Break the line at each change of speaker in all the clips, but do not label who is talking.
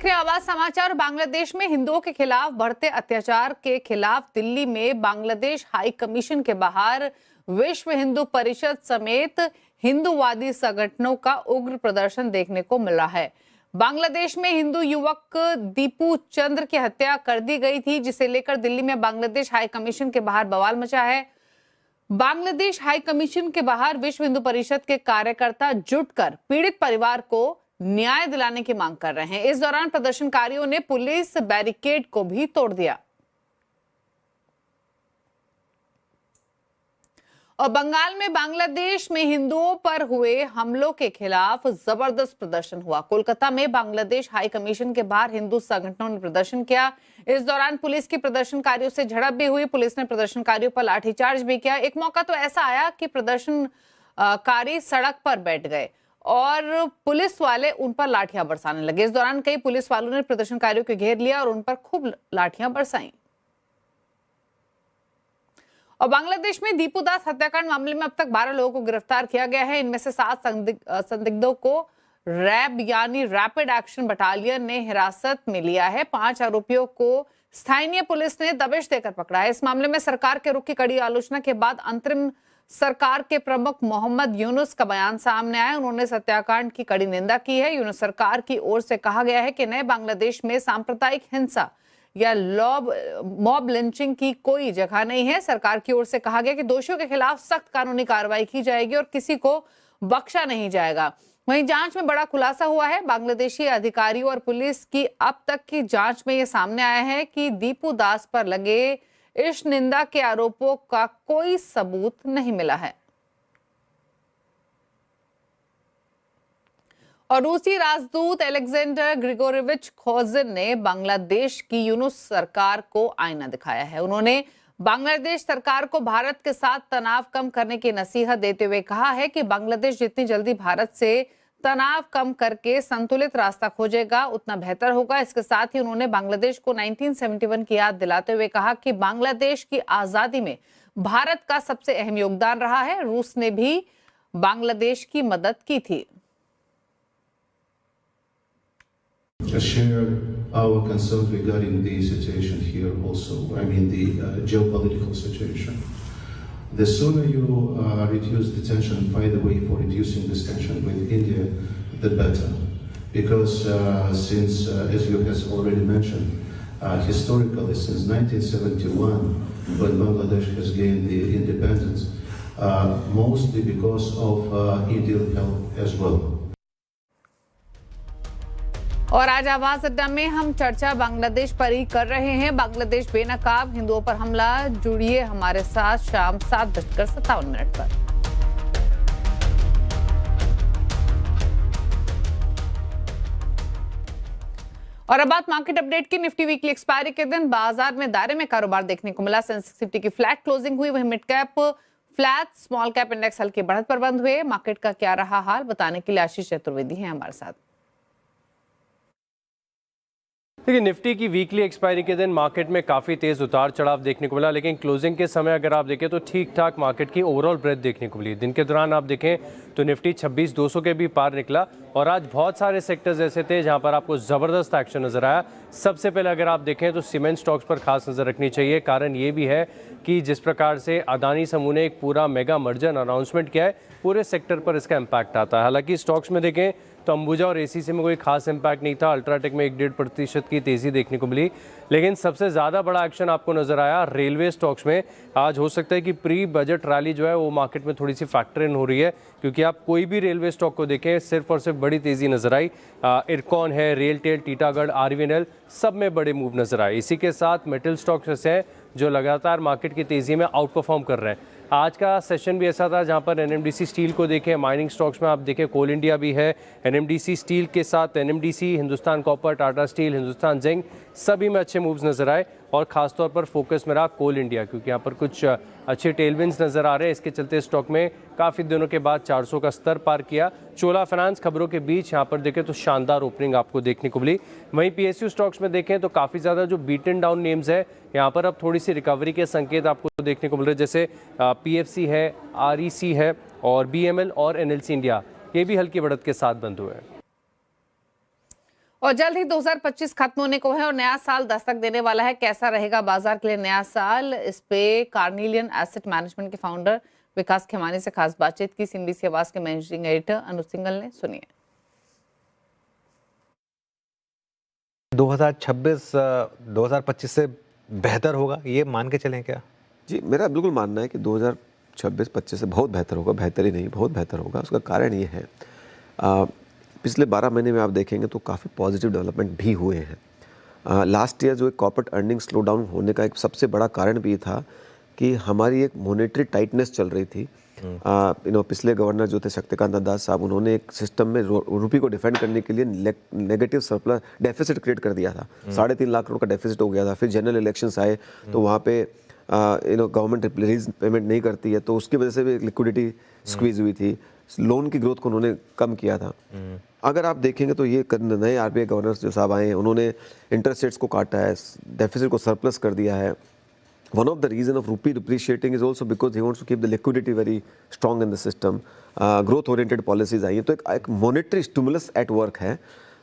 देख रहे हैं आवाज समाचार। बांग्लादेश में हिंदुओं के खिलाफ बढ़ते अत्याचार के खिलाफ दिल्ली में बांग्लादेश हाई कमीशन के बाहर विश्व हिंदू परिषद समेत हिंदूवादी संगठनों का उग्र प्रदर्शन देखने को मिल रहा है। बांग्लादेश में हिंदू युवक दीपू चंद्र की हत्या कर दी गई थी, जिसे लेकर दिल्ली में बांग्लादेश हाई कमीशन के बाहर बवाल मचा है। बांग्लादेश हाई कमीशन के बाहर विश्व हिंदू परिषद के कार्यकर्ता जुटकर पीड़ित परिवार को न्याय दिलाने की मांग कर रहे हैं। इस दौरान प्रदर्शनकारियों ने पुलिस बैरिकेड को भी तोड़ दिया। और बंगाल में बांग्लादेश में हिंदुओं पर हुए हमलों के खिलाफ जबरदस्त प्रदर्शन हुआ। कोलकाता में बांग्लादेश हाई कमीशन के बाहर हिंदू संगठनों ने प्रदर्शन किया। इस दौरान पुलिस की प्रदर्शनकारियों से झड़प भी हुई। पुलिस ने प्रदर्शनकारियों पर लाठीचार्ज भी किया। एक मौका तो ऐसा आया कि प्रदर्शनकारी सड़क पर बैठ गए और पुलिस वाले उन पर लाठियां बरसाने लगे। इस दौरान कई पुलिस वालों ने प्रदर्शनकारियों को घेर लिया और उन पर खूब लाठियां बरसाई। और बांग्लादेश में दीपू दास हत्याकांड मामले में अब तक 12 लोगों को गिरफ्तार किया गया है। इनमें से 7 संदिग्धों को रैब यानी रैपिड एक्शन बटालियन ने हिरासत में लिया है। 5 आरोपियों को स्थानीय पुलिस ने दबिश देकर पकड़ा है। इस मामले में सरकार के रुख की कड़ी आलोचना के बाद अंतरिम सरकार के प्रमुख मोहम्मद यूनुस का बयान सामने आया। उन्होंने इस हत्याकांड की कड़ी निंदा की है। यूनुस सरकार की ओर से कहा गया है कि नए बांग्लादेश में सांप्रदायिक हिंसा या मॉब लिंचिंग की कोई जगह नहीं है। सरकार की ओर से कहा गया कि दोषियों के खिलाफ सख्त कानूनी कार्रवाई की जाएगी और किसी को बख्शा नहीं जाएगा। वहीं जांच में बड़ा खुलासा हुआ है। बांग्लादेशी अधिकारियों और पुलिस की अब तक की जांच में यह सामने आया है कि दीपू दास पर लगे इस निंदा के आरोपों का कोई सबूत नहीं मिला है। और रूसी राजदूत अलेक्जेंडर ग्रिगोरोविच खोजिन ने बांग्लादेश की यूनुस सरकार को आईना दिखाया है। उन्होंने बांग्लादेश सरकार को भारत के साथ तनाव कम करने की नसीहत देते हुए कहा है कि बांग्लादेश जितनी जल्दी भारत से तनाव कम करके संतुलित रास्ता खोजेगा उतना बेहतर होगा। इसके साथ ही उन्होंने बांग्लादेश को 1971 की याद दिलाते हुए कहा कि बांग्लादेश की आजादी में भारत का सबसे अहम योगदान रहा है। रूस ने भी बांग्लादेश की मदद की थी।
Share our concern regarding the situation here also. I mean the geopolitical situation. The sooner you reduce the tension and find a way for reducing this tension with India, the better. Because since, as you have already mentioned, historically since 1971, when Bangladesh has gained the independence, mostly because of Indian help as well.
और आज आवाज अड्डा में हम चर्चा बांग्लादेश पर ही कर रहे हैं। बांग्लादेश बेनकाब हिंदुओं पर हमला। जुड़िए हमारे साथ शाम 7:57 पर। और अब बात मार्केट अपडेट की। निफ्टी वीकली एक्सपायरी के दिन बाजार में दायरे में कारोबार देखने को मिला। सेंसेक्स निफ्टी की फ्लैट क्लोजिंग हुई, वहीं mid cap flat, small cap index हल्की बढ़त पर बंद हुए। मार्केट का क्या रहा हाल बताने के लिए आशीष चतुर्वेदी हैं हमारे साथ।
देखिए, निफ्टी की वीकली एक्सपायरी के दिन मार्केट में काफ़ी तेज़ उतार चढ़ाव देखने को मिला, लेकिन क्लोजिंग के समय अगर आप देखें तो ठीक ठाक मार्केट की ओवरऑल ब्रेथ देखने को मिली। दिन के दौरान आप देखें तो निफ्टी 26,200 के भी पार निकला और आज बहुत सारे सेक्टर्स ऐसे थे जहां पर आपको ज़बरदस्त एक्शन नज़र आया। सबसे पहले अगर आप देखें तो सीमेंट स्टॉक्स पर खास नज़र रखनी चाहिए। कारण ये भी है कि जिस प्रकार से अदानी समूह ने एक पूरा मेगा मर्जर अनाउंसमेंट किया है, पूरे सेक्टर पर इसका इम्पैक्ट आता है। हालांकि स्टॉक्स में देखें तो अंबुजा और एसीसी में कोई खास इम्पैक्ट नहीं था। अल्ट्राटेक में 1.5% की तेज़ी देखने को मिली, लेकिन सबसे ज़्यादा बड़ा एक्शन आपको नज़र आया रेलवे स्टॉक्स में। आज हो सकता है कि प्री बजट रैली जो है वो मार्केट में थोड़ी सी फैक्टर इन हो रही है, क्योंकि आप कोई भी रेलवे स्टॉक को देखें सिर्फ और सिर्फ बड़ी तेज़ी नज़र आई। इरकॉन है, रेलटेल, टीटागढ़, आरवीएनएल, सब में बड़े मूव नज़र आए। इसी के साथ मेटल स्टॉक्स ऐसे हैं जो लगातार मार्केट की तेज़ी में आउट परफॉर्म कर रहे हैं। आज का सेशन भी ऐसा था जहां पर एनएमडीसी स्टील को देखें, माइनिंग स्टॉक्स में आप देखें कोल इंडिया भी है, एनएमडीसी स्टील के साथ NMDC, Hindustan copper, Tata steel, Hindustan zinc, सभी में अच्छे मूव्स नजर आए। और खासतौर पर फोकस में रहा कोल इंडिया, क्योंकि यहाँ पर कुछ अच्छे टेलविंड्स नजर आ रहे हैं। इसके चलते स्टॉक में काफ़ी दिनों के बाद 400 का स्तर पार किया। चोला फाइनेंस खबरों के बीच यहाँ पर देखें तो शानदार ओपनिंग आपको देखने को मिली। वहीं पीएसयू स्टॉक्स में देखें तो काफ़ी ज़्यादा जो बीटन डाउन नेम्स है यहाँ पर अब थोड़ी सी रिकवरी के संकेत आपको देखने को मिल रहे हैं, जैसे पीएफसी है, आरईसी है और बीएमएल और एनएलसी इंडिया, ये भी हल्की बढ़त के साथ बंद हुए हैं।
और जल्द ही 2025 खत्म होने को है और नया साल दस्तक देने वाला है। कैसा रहेगा बाजार के लिए नया साल, इस पे कार्निलियन एसेट मैनेजमेंट के फाउंडर विकास खेमानी से खास बातचीत की सीएनबीसी आवाज के मैनेजिंग एडिटर अनुज सिंघल ने। सुनिए।
2026 2025 से बेहतर होगा, ये मान के चलें क्या?
जी, मेरा बिल्कुल मानना है कि 2026-25 से बहुत बेहतर होगा, बेहतर ही नहीं बहुत बेहतर होगा। उसका कारण ये है, पिछले 12 महीने में आप देखेंगे तो काफ़ी पॉजिटिव डेवलपमेंट भी हुए हैं। लास्ट ईयर जो एक कॉर्पोरेट अर्निंग स्लो डाउन होने का एक सबसे बड़ा कारण भी था कि हमारी एक मॉनेटरी टाइटनेस चल रही थी। पिछले गवर्नर जो थे शक्तिकांत दास साहब, उन्होंने एक सिस्टम में रुपये को डिफेंड करने के लिए नेगेटिव सरप्लस डेफिसिट क्रिएट कर दिया था। 3.5 लाख करोड़ का डेफिसिट हो गया था। फिर जनरल इलेक्शंस आए तो वहाँ पे गवर्नमेंट रिलीज पेमेंट नहीं करती है, तो उसकी वजह से भी लिक्विडिटी स्क्वीज हुई थी। लोन की ग्रोथ को उन्होंने कम किया था। अगर आप देखेंगे तो ये नए आरबीआई गवर्नर जो साहब आए हैं, उन्होंने इंटरेस्ट रेट्स को काटा है, डेफिसिट को सरप्लस कर दिया है। One of the reason of rupee depreciating is also because he wants to keep the liquidity very strong in the system. Growth oriented policies आई हैं, तो एक monetary stimulus at work है।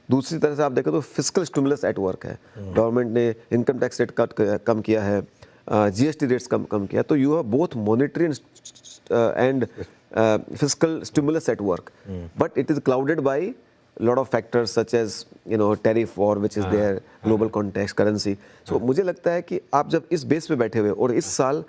दूसरी तरह से आप देखें तो fiscal stimulus at work है। गवर्नमेंट ने इनकम टैक्स रेट कम किया है, जीएसटी रेट्स कम किया, तो you have both monetary and fiscal stimulus at work, but it is clouded by lot of factors such as tariff war which is there, global context, currency. So मुझे लगता है कि आप जब इस बेस पे बैठे हुए और इस साल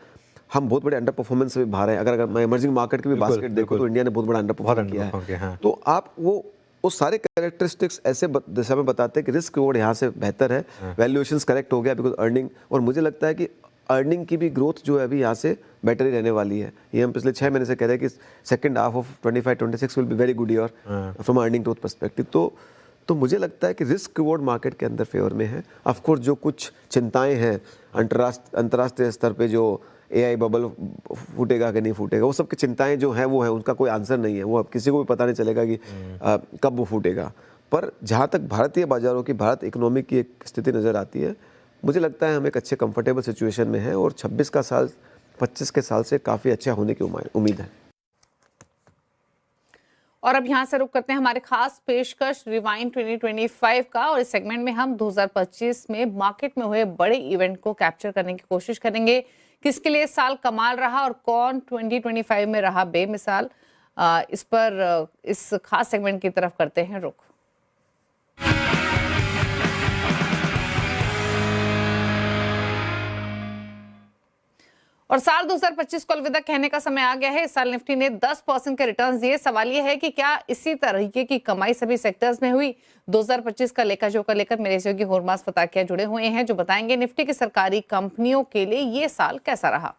हम बहुत बड़े अंडर परफॉर्मेंस से भी बाहर हैं। अगर मैं इमर्जिंग मार्केट की भी बास्केट देखूं तो इंडिया ने बहुत बड़ा अंडर परफॉर्म किया है। तो आप वो सारे कैरेक्टरिस्टिक्स ऐसे दिशा में बताते हैं कि रिस्क रिवॉर्ड यहाँ से बेहतर है, वैल्यूएशंस करेक्ट हो गया बिकॉज अर्निंग, और मुझे लगता है कि अर्निंग की भी ग्रोथ जो है अभी यहाँ से बेटर ही रहने वाली है। ये हम पिछले 6 महीने से कह रहे हैं कि second half of 25-26 will be very good year from earning growth perspective. तो मुझे लगता है कि रिस्क रिवॉर्ड मार्केट के अंदर फेवर में है। ऑफ कोर्स जो कुछ चिंताएं हैं अंतर्राष्ट्रीय स्तर पे, जो एआई बबल फूटेगा कि नहीं फूटेगा, वो सब की चिंताएं जो हैं वो है, उनका कोई आंसर नहीं है। वो अब किसी को भी पता नहीं चलेगा कि कब वो फूटेगा। पर जहाँ तक भारतीय बाजारों की, भारत इकोनॉमी की एक स्थिति नज़र आती है, मुझे लगता है हम एक अच्छे कंफर्टेबल सिचुएशन में हैं और 26 का साल 25 के साल से काफ़ी अच्छा होने की उम्मीद है।
और अब यहाँ से रुक करते हैं हमारे खास पेशकश रिवाइंड 2025 का, और इस सेगमेंट में हम 2025 में मार्केट में हुए बड़े इवेंट को कैप्चर करने की कोशिश करेंगे। किसके लिए साल कमाल रहा और कौन 2025 में रहा बेमिसाल, इस पर इस खास सेगमेंट की तरफ करते हैं रुख। और साल 2025 को अलविदा कहने का समय आ गया है। इस साल निफ्टी ने 10% के रिटर्न्स दिए। सवाल यह है कि क्या इसी तरीके की कमाई सभी सेक्टर्स में हुई। 2025 का लेखा-जोखा लेकर मेरे सहयोगी होरमास फताकिया जुड़े हुए हैं, जो बताएंगे निफ्टी की सरकारी कंपनियों के लिए ये साल कैसा रहा।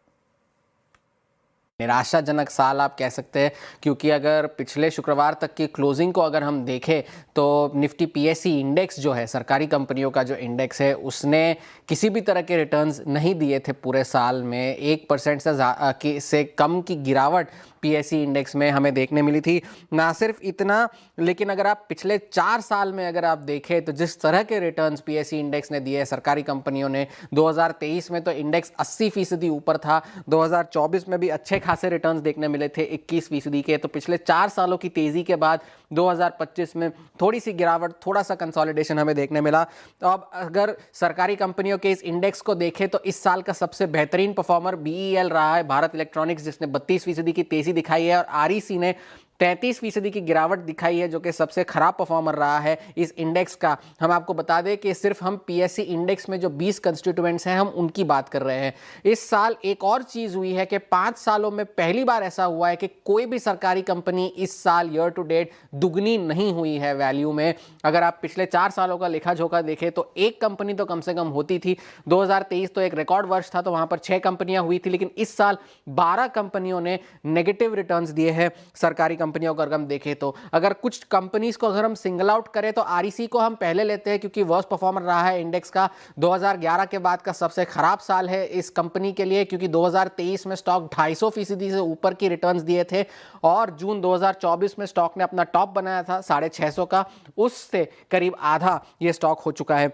निराशाजनक साल आप कह सकते हैं, क्योंकि अगर पिछले शुक्रवार तक की क्लोजिंग को अगर हम देखें तो निफ्टी पीएससी इंडेक्स जो है, सरकारी कंपनियों का जो इंडेक्स है, उसने किसी भी तरह के रिटर्न्स नहीं दिए थे पूरे साल में। 1% से कम की गिरावट पीएससी इंडेक्स में हमें देखने मिली थी। ना सिर्फ इतना, लेकिन अगर आप पिछले 4 साल में अगर आप देखें तो जिस तरह के रिटर्न्स पीएससी इंडेक्स ने दिए सरकारी कंपनियों ने, 2023 में तो इंडेक्स 80% ऊपर था, 2024 में भी अच्छे खासे रिटर्न्स देखने मिले थे 21% के। तो पिछले 4 सालों की तेजी के बाद 2025 में थोड़ी सी गिरावट, थोड़ा सा कंसोलिडेशन हमें देखने मिला। तो अब अगर सरकारी कंपनियों के इस इंडेक्स को देखें तो इस साल का सबसे बेहतरीन परफॉर्मर बीईएल रहा है, भारत इलेक्ट्रॉनिक्स, जिसने 32% की तेजी दिखाई है, और आरईसी ने 33% की गिरावट दिखाई है, जो कि सबसे खराब परफॉर्मर रहा है इस इंडेक्स का। हम आपको बता दें कि सिर्फ हम पीएससी इंडेक्स में जो 20 कंस्टिट्यूएंट्स हैं, हम उनकी बात कर रहे हैं। इस साल एक और चीज हुई है कि 5 सालों में पहली बार ऐसा हुआ है कि कोई भी सरकारी कंपनी इस साल ईयर टू डेट दुगनी नहीं हुई है वैल्यू में। अगर आप पिछले 4 सालों का लेखा जोखा देखें तो एक कंपनी तो कम से कम होती थी। 2023 तो एक रिकॉर्ड वर्ष था, तो वहां पर 6 कंपनियां हुई थी, लेकिन इस साल 12 कंपनियों ने नेगेटिव रिटर्न्स दिए हैं सरकारी कंपनियों को अगर हम देखें तो। अगर कुछ कंपनीज को अगर हम सिंगल आउट करें तो आरईसी को हम पहले लेते हैं, क्योंकि वर्स्ट परफॉर्मर रहा है इंडेक्स का। 2011 के बाद का सबसे खराब साल है इस कंपनी के लिए, क्योंकि 2023 में स्टॉक 250% से ऊपर की रिटर्न्स दिए थे, और जून 2024 में स्टॉक ने अपना टॉप बनाया था 650 का, उससे करीब आधा ये स्टॉक हो चुका है।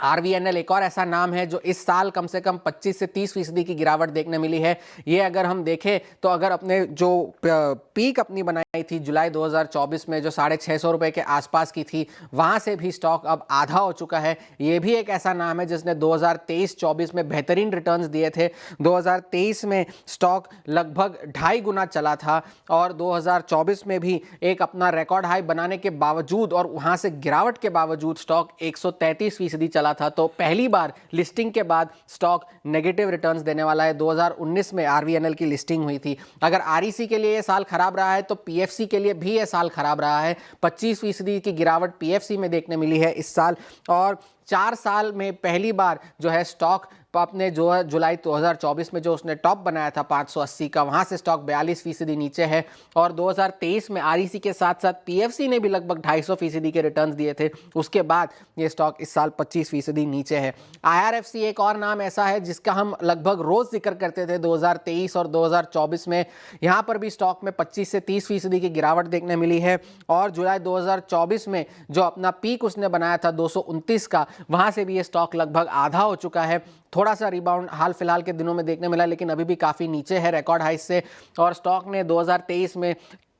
RVNL एक और ऐसा नाम है जो इस साल कम से कम 25 से 30% की गिरावट देखने मिली है। ये अगर हम देखें तो अगर अपने जो पीक अपनी बनाई थी जुलाई 2024 में जो 650 रुपए के आसपास की थी, वहां से भी स्टॉक अब आधा हो चुका है। ये भी एक ऐसा नाम है जिसने 2023-24 में बेहतरीन रिटर्न्स दिए थे। 2023 में स्टॉक लगभग 2.5 गुना चला था और 2024 में भी एक अपना रिकॉर्ड हाई बनाने के बावजूद और वहां से गिरावट के बावजूद स्टॉक 133% चला था। तो पहली बार लिस्टिंग के बाद स्टॉक नेगेटिव रिटर्न्स देने वाला है। 2019 में RVNL की लिस्टिंग हुई थी। अगर REC के लिए ये साल खराब रहा है तो PFC के लिए भी ये साल खराब रहा है। 25% की गिरावट PFC में देखने मिली है इस साल और 4 साल में पहली बार जो है स्टॉक अपने जो है जुलाई 2024 में जो उसने टॉप बनाया था 580 का, वहां से स्टॉक 42% नीचे है। और 2023 में REC के साथ साथ PFC ने भी लगभग 250% के रिटर्न्स दिए थे। उसके बाद ये स्टॉक इस साल 25% नीचे है। IRFC एक और नाम ऐसा है जिसका हम लगभग रोज जिक्र करते थे 2023 और 2024 में। यहाँ पर भी स्टॉक में 25 से 30% की गिरावट देखने मिली है और जुलाई 2024 में जो अपना पीक उसने बनाया था 229 का, वहां से भी ये स्टॉक लगभग आधा हो चुका है। थोड़ा सा रिबाउंड हाल फिलहाल के दिनों में देखने मिला लेकिन अभी भी काफ़ी नीचे है रिकॉर्ड हाई से। और स्टॉक ने 2023 में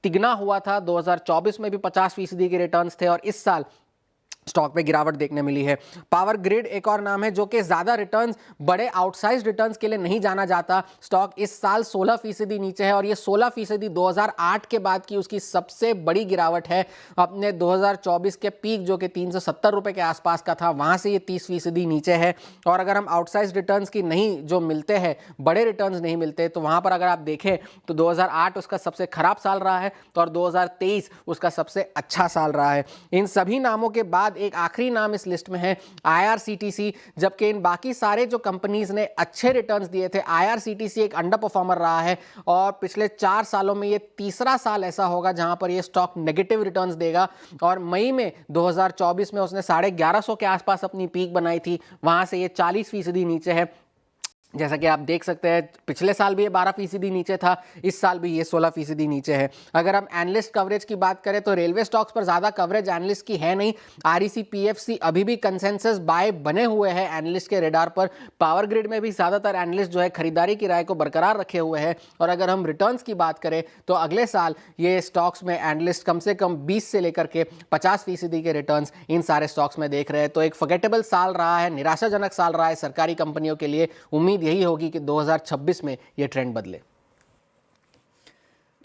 तिगना हुआ था, 2024 में भी 50% के रिटर्न्स थे और इस साल स्टॉक पे गिरावट देखने मिली है। पावर ग्रिड एक और नाम है जो कि ज़्यादा रिटर्न्स, बड़े आउटसाइज रिटर्न्स के लिए नहीं जाना जाता। स्टॉक इस साल 16% नीचे है और ये 16% 2008 के बाद की उसकी सबसे बड़ी गिरावट है। अपने 2024 के पीक जो कि 370 रुपये के आसपास का था, वहाँ से ये 30% नीचे है। और अगर हम आउटसाइज रिटर्न्स की नहीं जो मिलते हैं, बड़े रिटर्न्स नहीं मिलते, तो वहाँ पर अगर आप देखें तो 2008 उसका सबसे खराब साल रहा है और 2023 उसका सबसे अच्छा साल रहा है। इन सभी नामों के बाद एक आखिरी नाम इस लिस्ट में है IRCTC, जबकि इन बाकी सारे जो कंपनीज ने अच्छे रिटर्न्स दिए थे, IRCTC एक अंडर परफॉर्मर रहा है और पिछले 4 सालों में ये तीसरा साल ऐसा होगा जहां पर ये स्टॉक नेगेटिव रिटर्न्स देगा। और मई में 2024 में उसने 1150 के आसपास अपनी पीक बनाई थी, वहां से ये 40% नीचे है। जैसा कि आप देख सकते हैं पिछले साल भी ये 12% नीचे था, इस साल भी ये 16% नीचे है। अगर हम एनालिस्ट कवरेज की बात करें तो रेलवे स्टॉक्स पर ज़्यादा कवरेज एनालिस्ट की है नहीं। REC PFC अभी भी कंसेंसस बाय बने हुए हैं एनालिस्ट के रेडार पर। पावर ग्रिड में भी ज़्यादातर एनालिस्ट जो है खरीदारी की राय को बरकरार रखे हुए हैं। और अगर हम रिटर्न्स की बात करें तो अगले साल ये स्टॉक्स में एनालिस्ट कम से कम 20 से लेकर के 50% के रिटर्न्स इन सारे स्टॉक्स में देख रहे हैं। तो एक फॉरगेटेबल साल रहा है, निराशाजनक साल रहा है सरकारी कंपनियों के लिए। उम्मीद यही होगी कि 2026 में यह ट्रेंड बदले।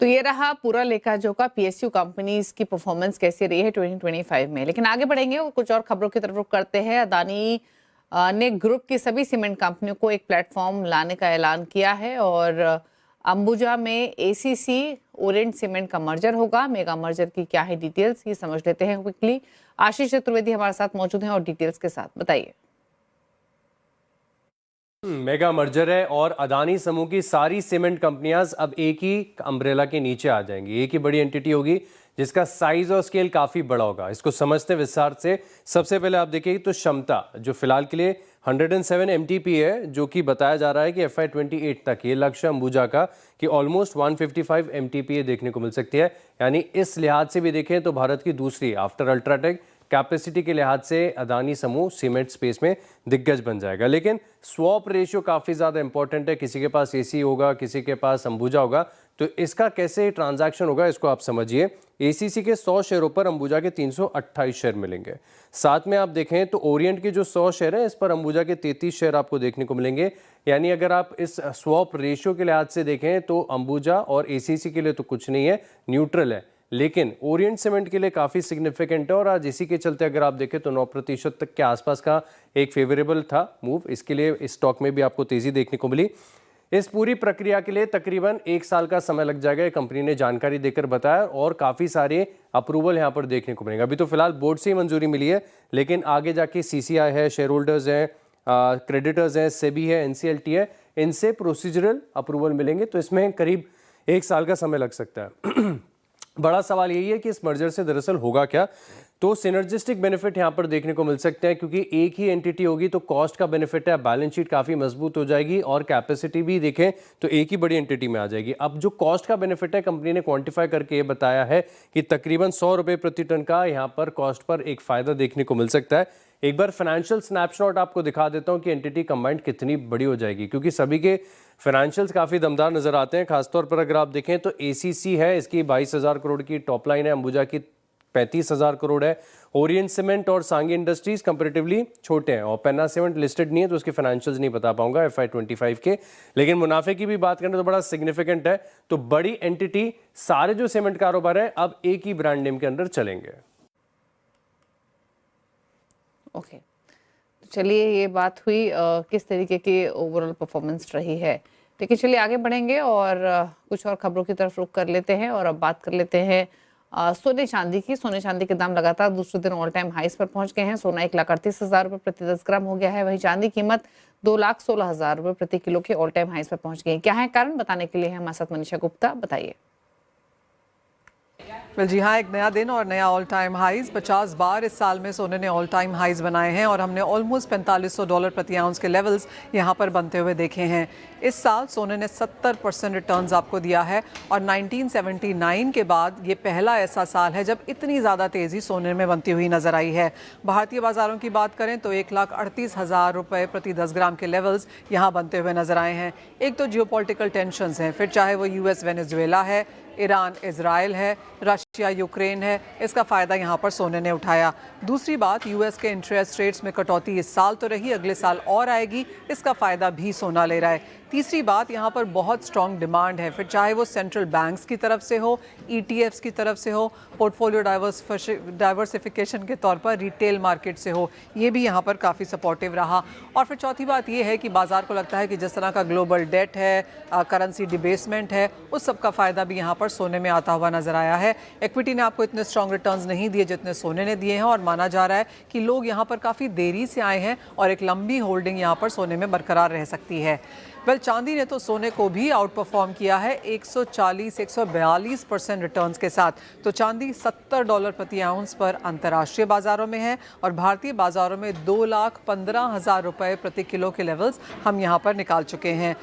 तो ये रहा पूरा लेखा जोखा PSU कंपनीज की परफॉर्मेंस कैसी रही है 2025 में। लेकिन आगे बढ़ेंगे और कुछ और खबरों की तरफ रुख करते हैं। अदानी ने ग्रुप की सभी सीमेंट कंपनियों को एक प्लेटफॉर्म लाने का ऐलान किया है और अंबुजा में ACC ओरिएंट सीमेंट का मर्जर होगा। मेगा मर्जर की क्या है डिटेल्स, ये समझ लेते हैं क्विकली। आशीष चतुर्वेदी हमारे साथ मौजूद हैं और डिटेल्स के साथ बताइए।
मेगा मर्जर है और अदानी समूह की सारी सीमेंट कंपनियां अब एक ही अम्ब्रेला के नीचे आ जाएंगी। एक ही बड़ी एंटिटी होगी जिसका साइज और स्केल काफी बड़ा होगा। इसको समझते विस्तार से। सबसे पहले आप देखिए तो क्षमता जो फिलहाल के लिए 107 MTPA है, जो कि बताया जा रहा है कि FY 28 तक ये लक्ष्य अंबुजा का कि ऑलमोस्ट 155 MTPA देखने को मिल सकती है। यानी इस लिहाज से भी देखें तो भारत की दूसरी आफ्टर अल्ट्राटेक कैपेसिटी के लिहाज से अदानी समूह सीमेंट स्पेस में दिग्गज बन जाएगा। लेकिन स्वैप रेशियो काफ़ी ज़्यादा इंपॉर्टेंट है। किसी के पास AC होगा, किसी के पास अंबुजा होगा, तो इसका कैसे ट्रांजैक्शन होगा इसको आप समझिए। ACC के 100 शेयरों पर अंबुजा के 328 शेयर मिलेंगे। साथ में आप देखें तो ओरिएंट के जो 100 शेयर हैं, इस पर अंबुजा के 33 शेयर आपको देखने को मिलेंगे। यानी अगर आप इस स्वैप रेशियो के लिहाज से देखें तो अंबुजा और ACC के लिए तो कुछ नहीं है, न्यूट्रल है। लेकिन ओरिएंट सीमेंट के लिए काफ़ी सिग्निफिकेंट है और आज इसी के चलते अगर आप देखें तो 9% तक के आसपास का एक फेवरेबल था मूव। इसके लिए इस स्टॉक में भी आपको तेज़ी देखने को मिली। इस पूरी प्रक्रिया के लिए तकरीबन 1 साल का समय लग जाएगा, कंपनी ने जानकारी देकर बताया और काफ़ी सारे अप्रूवल यहाँ पर देखने को मिलेंगे। अभी तो फिलहाल बोर्ड से ही मंजूरी मिली है, लेकिन आगे जाके CCI है, शेयर होल्डर्स हैं, क्रेडिटर्स हैं, सेबी है, NCLT है, इनसे प्रोसीजरल अप्रूवल मिलेंगे। तो इसमें करीब 1 साल का समय लग सकता है। बड़ा सवाल यही है कि इस मर्जर से दरअसल होगा क्या। तो सिनर्जिस्टिक बेनिफिट यहाँ पर देखने को मिल सकते हैं, क्योंकि एक ही एंटिटी होगी तो कॉस्ट का बेनिफिट है, बैलेंस शीट काफ़ी मजबूत हो जाएगी और कैपेसिटी भी देखें तो एक ही बड़ी एंटिटी में आ जाएगी। अब जो कॉस्ट का बेनिफिट है, कंपनी ने क्वांटिफाई करके ये बताया है कि तकरीबन 100 रुपये प्रति टन का यहाँ पर कॉस्ट पर एक फ़ायदा देखने को मिल सकता है। एक बार फाइनेंशियल स्नैपशॉट आपको दिखा देता हूं कि एंटिटी कंबाइंड कितनी बड़ी हो जाएगी, क्योंकि सभी के फाइनेंशियल्स काफ़ी दमदार नज़र आते हैं। खासतौर पर अगर आप देखें तो ACC है, इसकी 22,000 करोड़ की टॉप लाइन है, अंबुजा की 35,000 करोड़ है, ओरिएंट सीमेंट और सांगी इंडस्ट्रीज कंपैरेटिवली छोटे हैं, और पेन्ना सीमेंट लिस्टेड नहीं है तो उसके फाइनेंशियल्स नहीं बता पाऊंगा FY25 के। लेकिन मुनाफे की भी बात करें तो बड़ा सिग्निफिकेंट है। तो बड़ी एंटिटी, सारे जो सीमेंट कारोबार है अब एक ही ब्रांड नेम के अंदर चलेंगे।
ओके, तो चलिए ये बात हुई किस तरीके की ओवरऑल परफॉर्मेंस रही है। लेकिन चलिए आगे बढ़ेंगे और कुछ और खबरों की तरफ रुख कर लेते हैं और अब बात कर लेते हैं सोने चांदी की। सोने चांदी के दाम लगातार दूसरे दिन ऑल टाइम हाइस पर पहुंच गए हैं। सोना 1,38,000 रुपये प्रति 10 ग्राम हो गया है, वहीं चांदी कीमत 2,16,000 रुपये प्रति किलो के ऑल टाइम हाइस पर पहुंच गई है। क्या है कारण, बताने के लिए है हमारे साथ मनीषा गुप्ता। बताइए।
जी हाँ, एक नया दिन और नया ऑल टाइम हाइज। 50 बार इस साल में सोने ने ऑल टाइम हाइज बनाए हैं और हमने ऑलमोस्ट $4,500 प्रति आउंस के लेवल्स यहाँ पर बनते हुए देखे हैं। इस साल सोने ने 70% रिटर्न्स आपको दिया है और 1979 के बाद ये पहला ऐसा साल है जब इतनी ज़्यादा तेज़ी सोने में बनती हुई नजर आई है। भारतीय बाजारों की बात करें तो 1,38,000 रुपये प्रति 10 ग्राम के लेवल्स यहाँ बनते हुए नजर आए हैं। एक तो जियोपॉलिटिकल टेंशंस हैं, फिर चाहे वो US वेनेजुएला है, ईरान इजराइल है, रशिया यूक्रेन है, इसका फ़ायदा यहाँ पर सोने ने उठाया। दूसरी बात, US के इंटरेस्ट रेट्स में कटौती इस साल तो रही, अगले साल और आएगी, इसका फ़ायदा भी सोना ले रहा है। तीसरी बात, यहाँ पर बहुत स्ट्रॉन्ग डिमांड है, फिर चाहे वो सेंट्रल बैंक्स की तरफ से हो, ETFs की तरफ से हो, पोर्टफोलियो डाइवर्सिफिकेशन के तौर पर रिटेल मार्केट से हो, ये भी यहाँ पर काफ़ी सपोर्टिव रहा। और फिर चौथी बात ये है कि बाज़ार को लगता है कि जिस तरह का ग्लोबल डेट है, करेंसी डिबेसमेंट है, उस सब का फ़ायदा भी यहाँ पर सोने में आता हुआ नजर आया है। इक्विटी ने आपको इतने स्ट्रॉन्ग रिटर्न्स नहीं दिए जितने सोने ने दिए हैं और माना जा रहा है कि लोग यहाँ पर काफ़ी देरी से आए हैं और एक लंबी होल्डिंग यहाँ पर सोने में बरकरार रह सकती है। वेल, चांदी ने तो सोने को भी आउट परफॉर्म किया है 140-142% रिटर्न्स के साथ। तो चांदी $70 प्रति आउंस पर अंतर्राष्ट्रीय बाजारों में है और भारतीय बाजारों में 2,15,000 रुपये प्रति किलो के लेवल्स हम यहाँ पर निकाल चुके हैं।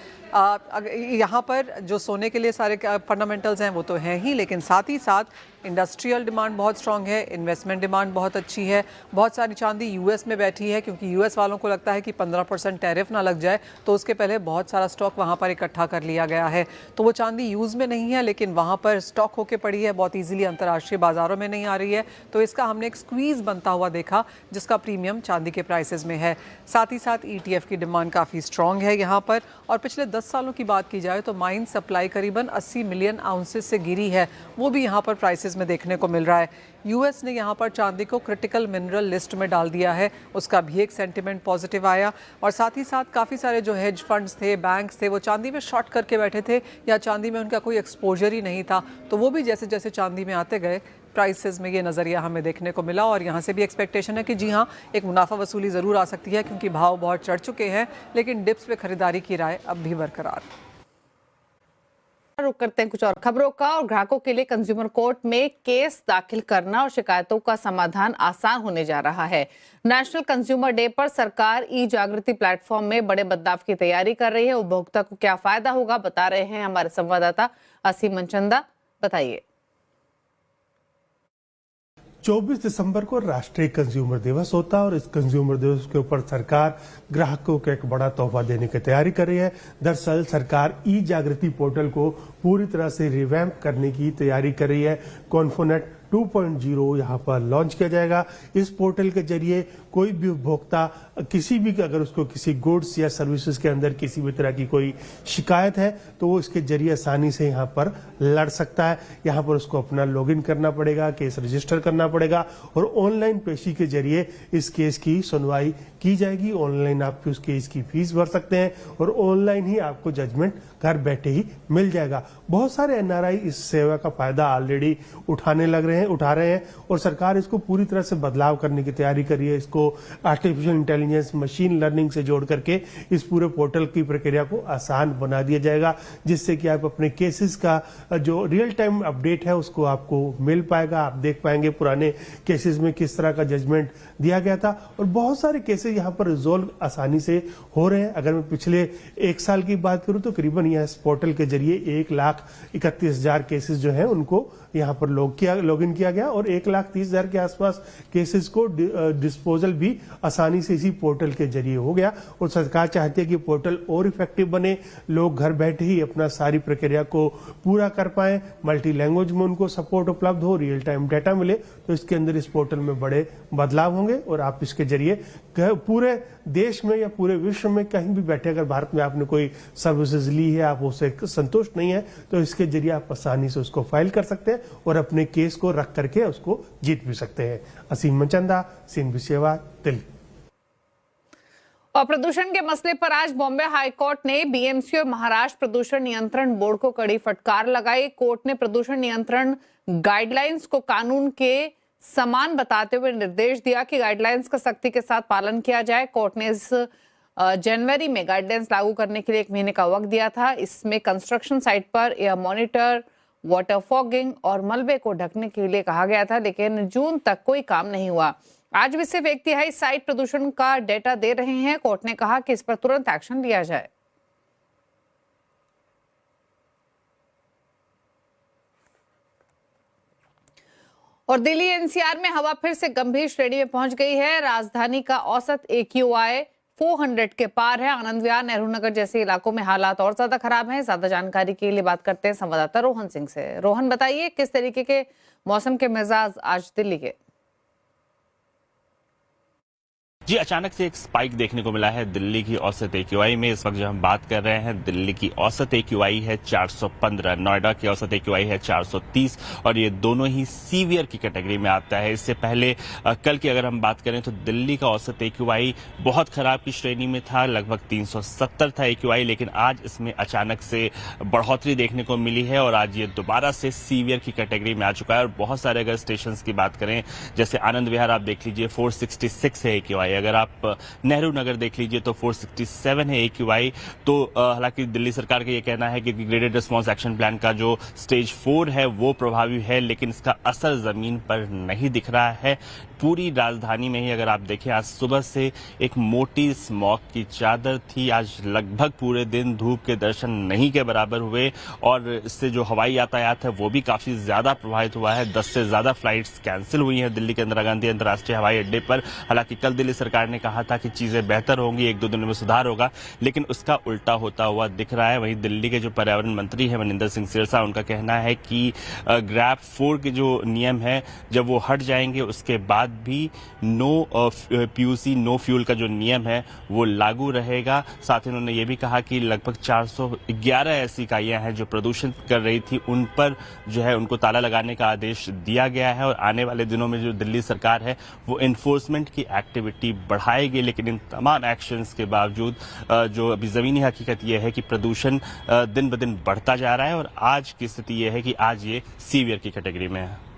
यहाँ पर जो सोने के लिए सारे फंडामेंटल्स हैं वो तो हैं ही, लेकिन साथ ही साथ इंडस्ट्रियल डिमांड बहुत स्ट्रांग है, इन्वेस्टमेंट डिमांड बहुत अच्छी है। बहुत सारी चांदी US में बैठी है क्योंकि US वालों को लगता है कि 15% टैरिफ ना लग जाए, तो उसके पहले बहुत सारा स्टॉक वहाँ पर इकट्ठा कर लिया गया है। तो वो चांदी यूज़ में नहीं है लेकिन वहाँ पर स्टॉक होके पड़ी है, बहुत ईजिली अंतर्राष्ट्रीय बाज़ारों में नहीं आ रही है। तो इसका हमने एक स्क्वीज़ बनता हुआ देखा जिसका प्रीमियम चांदी के प्राइसेस में है। साथ ही साथ ETF की डिमांड काफ़ी स्ट्रॉन्ग है यहाँ पर। और पिछले 10 सालों की बात की जाए तो माइन सप्लाई करीबन 80 मिलियन आउंसेस से गिरी है, वो भी यहाँ पर प्राइसेस में देखने को मिल रहा है। US ने यहाँ पर चांदी को क्रिटिकल मिनरल लिस्ट में डाल दिया है, उसका भी एक सेंटिमेंट पॉजिटिव आया। और साथ ही साथ काफ़ी सारे जो हेज फंड्स थे, बैंक्स थे, वो चांदी में शॉर्ट करके बैठे थे या चांदी में उनका कोई एक्सपोजर ही नहीं था, तो वो भी जैसे जैसे चांदी में आते गए प्राइसेस में ये नज़रिया हमें देखने को मिला। और यहाँ से भी एक्सपेक्टेशन है कि जी हाँ, एक मुनाफा वसूली ज़रूर आ सकती है क्योंकि भाव बहुत चढ़ चुके हैं, लेकिन डिप्स पे खरीदारी की राय अब भी बरकरार।
रुक करते हैं कुछ और खबरों का। और ग्राहकों के लिए कंज्यूमर कोर्ट में केस दाखिल करना और शिकायतों का समाधान आसान होने जा रहा है। नेशनल कंज्यूमर डे पर सरकार ई जागृति प्लेटफॉर्म में बड़े बदलाव की तैयारी कर रही है। उपभोक्ता को क्या फायदा होगा, बता रहे हैं हमारे संवाददाता असीम मनचंदा। बताइए।
24 दिसंबर को राष्ट्रीय कंज्यूमर दिवस होता है और इस कंज्यूमर दिवस के ऊपर सरकार ग्राहकों को एक बड़ा तोहफा देने की तैयारी कर रही है। दरअसल सरकार ई जागृति पोर्टल को पूरी तरह से रिवैम्प करने की तैयारी कर रही है। कॉन्फोनेट 2.0 यहाँ पर लॉन्च किया जाएगा। इस पोर्टल के जरिए कोई भी उपभोक्ता किसी भी, अगर उसको किसी गुड्स या सर्विसेज के अंदर किसी भी तरह की कोई शिकायत है तो वो इसके जरिए आसानी से यहाँ पर लड़ सकता है। यहाँ पर उसको अपना लॉगिन करना पड़ेगा, केस रजिस्टर करना पड़ेगा और ऑनलाइन पेशी के जरिए इस केस की सुनवाई की जाएगी। ऑनलाइन आप उस केस की फीस भर सकते हैं और ऑनलाइन ही आपको जजमेंट घर बैठे ही मिल जाएगा। बहुत सारे NRI इस सेवा का फायदा ऑलरेडी उठा रहे हैं और सरकार इसको पूरी तरह से बदलाव करने की तैयारी कर रही है। इसको आर्टिफिशियल इंटेलिजेंस, मशीन लर्निंग से जोड़ करके इस पूरे पोर्टल की प्रक्रिया को आसान बना दिया जाएगा, जिससे कि आप अपने केसेस का जो रियल टाइम अपडेट है उसको आपको मिल पाएगा। आप देख पाएंगे पुराने केसेस में किस तरह का जजमेंट दिया गया था और बहुत सारे केसेस यहाँ पर रिजोल्व आसानी से हो रहे हैं। अगर मैं पिछले 1 साल की बात करूं तो करीबन यह इस पोर्टल के जरिए 1,31,000 केसेस जो हैं उनको यहाँ पर लॉगिन किया गया और 1,30,000 के आसपास केसेस को डिस्पोजल भी आसानी से इसी पोर्टल के जरिए हो गया। और सरकार चाहती है कि पोर्टल और इफेक्टिव बने, लोग घर बैठे ही अपना सारी प्रक्रिया को पूरा कर पाए, मल्टी लैंग्वेज में उनको सपोर्ट उपलब्ध हो, रियल टाइम डाटा मिले। तो इसके अंदर इस पोर्टल में बड़े बदलाव होंगे और आप इसके जरिए पूरे देश में या पूरे विश्व में कहीं भी बैठे, अगर भारत में आपने कोई सर्विसेज ली है, आप उससे संतुष्ट नहीं है, तो इसके जरिए आप आसानी से उसको फाइल कर सकते हैं और अपने केस को रख करके उसको जीत भी सकते हैं। असीम मनचंदा, CNBC सेवा, दिल्ली।
और प्रदूषण के मसले पर आज बॉम्बे हाईकोर्ट ने BMC और महाराष्ट्र प्रदूषण नियंत्रण बोर्ड को कड़ी फटकार लगाई। कोर्ट ने प्रदूषण नियंत्रण गाइडलाइंस को कानून के समान बताते हुए निर्देश दिया कि गाइडलाइंस का सख्ती के साथ पालन किया जाए। कोर्ट ने इस जनवरी में गाइडलाइंस लागू करने के लिए 1 महीने का वक्त दिया था। इसमें कंस्ट्रक्शन साइट पर एयर मॉनिटर, वाटर फॉगिंग और मलबे को ढकने के लिए कहा गया था, लेकिन जून तक कोई काम नहीं हुआ। आज भी सिर्फ 1/3 साइट प्रदूषण का डेटा दे रहे हैं। कोर्ट ने कहा कि इस पर तुरंत एक्शन लिया जाए। और दिल्ली NCR में हवा फिर से गंभीर श्रेणी में पहुंच गई है। राजधानी का औसत AQI 400 के पार है। आनंद विहार, नेहरू नगर जैसे इलाकों में हालात और ज्यादा खराब हैं। ज्यादा जानकारी के लिए बात करते हैं संवाददाता रोहन सिंह से। रोहन, बताइए किस तरीके के मौसम के मिजाज आज दिल्ली के?
जी, अचानक से एक स्पाइक देखने को मिला है दिल्ली की औसत AQI में। इस वक्त जो हम बात कर रहे हैं, दिल्ली की औसत AQI है 415, नोएडा की औसत AQI है 430 और ये दोनों ही सीवियर की कैटेगरी में आता है। इससे पहले कल की अगर हम बात करें तो दिल्ली का औसत AQI बहुत खराब की श्रेणी में था, लगभग 370 था AQI, लेकिन आज इसमें अचानक से बढ़ोतरी देखने को मिली है और आज ये दोबारा से सीवियर की कैटेगरी में आ चुका है। और बहुत सारे अगर स्टेशन की बात करें, जैसे आनंद विहार आप देख लीजिए 466 है AQI, अगर आप नेहरू नगर देख लीजिए तो 467 है AQI। तो हालांकि दिल्ली सरकार का ये कहना है कि ग्रेडेड रिस्पांस एक्शन प्लान का जो स्टेज 4 है वो प्रभावी है, लेकिन इसका असर जमीन पर नहीं दिख रहा है। पूरी राजधानी में ही अगर आप देखें, आज सुबह से एक मोटी स्मॉग की चादर थी। आज लगभग पूरे दिन धूप के दर्शन नहीं के बराबर हुए और इससे जो हवाई यातायात है वो भी काफी ज्यादा प्रभावित हुआ है। 10 से ज्यादा फ्लाइट्स कैंसिल हुई हैं दिल्ली के इंदिरा गांधी अंतर्राष्ट्रीय हवाई अड्डे पर। हालांकि कल दिल्ली सरकार ने कहा था कि चीजें बेहतर होंगी, 1-2 दिनों में सुधार होगा, लेकिन उसका उल्टा होता हुआ दिख रहा है। वहीं दिल्ली के जो पर्यावरण मंत्री है मनिंदर सिंह सिरसा, उनका कहना है कि ग्रैप 4 के जो नियम है जब वो हट जाएंगे उसके बाद भी नो PUC नो फ्यूल का जो नियम है वो लागू रहेगा। साथ ही उन्होंने ये भी कहा कि लगभग 411 ऐसी इकाइयां हैं जो प्रदूषण कर रही थी, उन पर जो है उनको ताला लगाने का आदेश दिया गया है और आने वाले दिनों में जो दिल्ली सरकार है वो एनफोर्समेंट की एक्टिविटी बढ़ाएगी। लेकिन इन तमाम एक्शंस के बावजूद जो अभी जमीनी हकीकत ये है कि प्रदूषण दिन ब दिन बढ़ता जा रहा है और आज की स्थिति ये है कि आज ये सीवियर की कैटेगरी में है।